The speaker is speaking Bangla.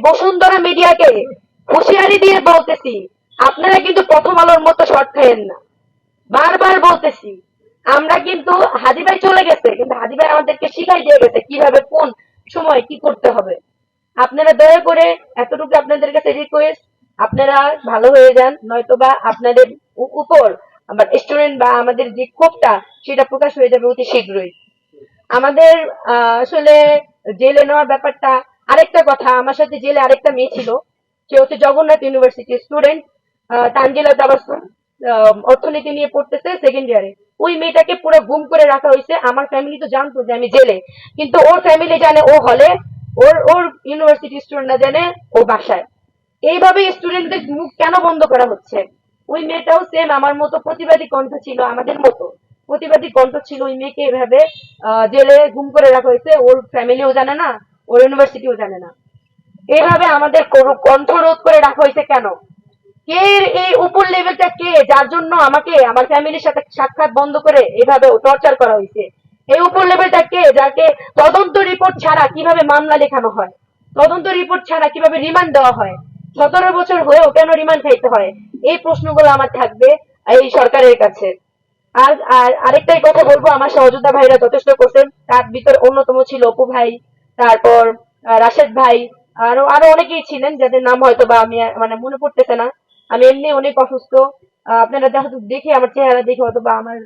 বসুন্ধরা মিডিয়াকে হুঁশিয়ারি দিয়ে বলতেছি, আপনারা কিন্তু প্রথম আলোর মতো শর্ট খাইয়েন না। বারবার বলতেছি, আমরা কিন্তু হাজি ভাই চলে গেছে, কিন্তু হাজি ভাই আমাদেরকে শিখাই দিয়ে গেছে কিভাবে কোন সময় কি করতে হবে। আপনারা দয়া করে, এতটুকু আপনাদের কাছে রিকোয়েস্ট, আপনারা ভালো হয়ে যান, নয়তোবা আপনাদের উপর আমার স্টুডেন্ট বা আমাদের যে ক্ষোভটা সেটা প্রকাশ হয়ে যাবে অতি শীঘ্রই। আমাদের আসলে জেলে নেওয়ার ব্যাপারটা, আরেকটা কথা, আমার সাথে জেলে আরেকটা মেয়ে ছিল, সে হচ্ছে জগন্নাথ ইউনিভার্সিটির স্টুডেন্ট, তানজিলা তাবাসসুম, অর্থনীতি নিয়ে পড়তেছে সেকেন্ড ইয়ারে। ওই মেয়েটাকে পুরো গুম করে রাখা হয়েছে। আমার ফ্যামিলি তো জানতো যে আমি জেলে, কিন্তু ওর ফ্যামিলি জানে ও হলে, ওর ওর ইউনিভার্সিটি স্টুডেন্টরা জানে ও বাসায়। এইভাবে স্টুডেন্টদের মুখ কেন বন্ধ করা হচ্ছে? ওই মেয়েটাও সেম আমার মতো প্রতিবাদী কণ্ঠ ছিল, আমাদের মতো প্রতিবাদী কণ্ঠ ছিল। ওই মেয়েকে এভাবে জেলে গুম করে রাখা হয়েছে, ওর ফ্যামিলিও জানে না, ওর ইউনিভার্সিটিও জানে না। এইভাবে আমাদের কণ্ঠ রোধ করে রাখা হয়েছে কেন? কে এই উপর লেভেলটা, কে যার জন্য আমাকে আমার ফ্যামিলির সাথে সাক্ষাৎ বন্ধ করে এভাবে টর্চার করা হয়েছে? এই উপর লেভেলটা কে, যাকে তদন্ত রিপোর্ট ছাড়া কিভাবে মামলা লেখানো হয়, তদন্ত রিপোর্ট ছাড়া কিভাবে রিমান্ড দেওয়া হয়, 17 বছর হয়েও কেন রিমান্ড খাইতে হয়? এই প্রশ্নগুলো আমার থাকবে এই সরকারের কাছে। আর আর আরেকটাই কথা বলবো, আমার সহযোদ্ধা ভাইরা যথেষ্ট করছেন, তার ভিতর অন্যতম ছিল অপু ভাই, তারপর রাশেদ ভাই, আরো আরো অনেকেই ছিলেন যাদের নাম হয়তো বা আমি মানে মনে পড়তেছে না। আমি এমনি অনেক অসুস্থ, আপনারা দেখে আমার চেহারা দেখে হয়তো বা আমার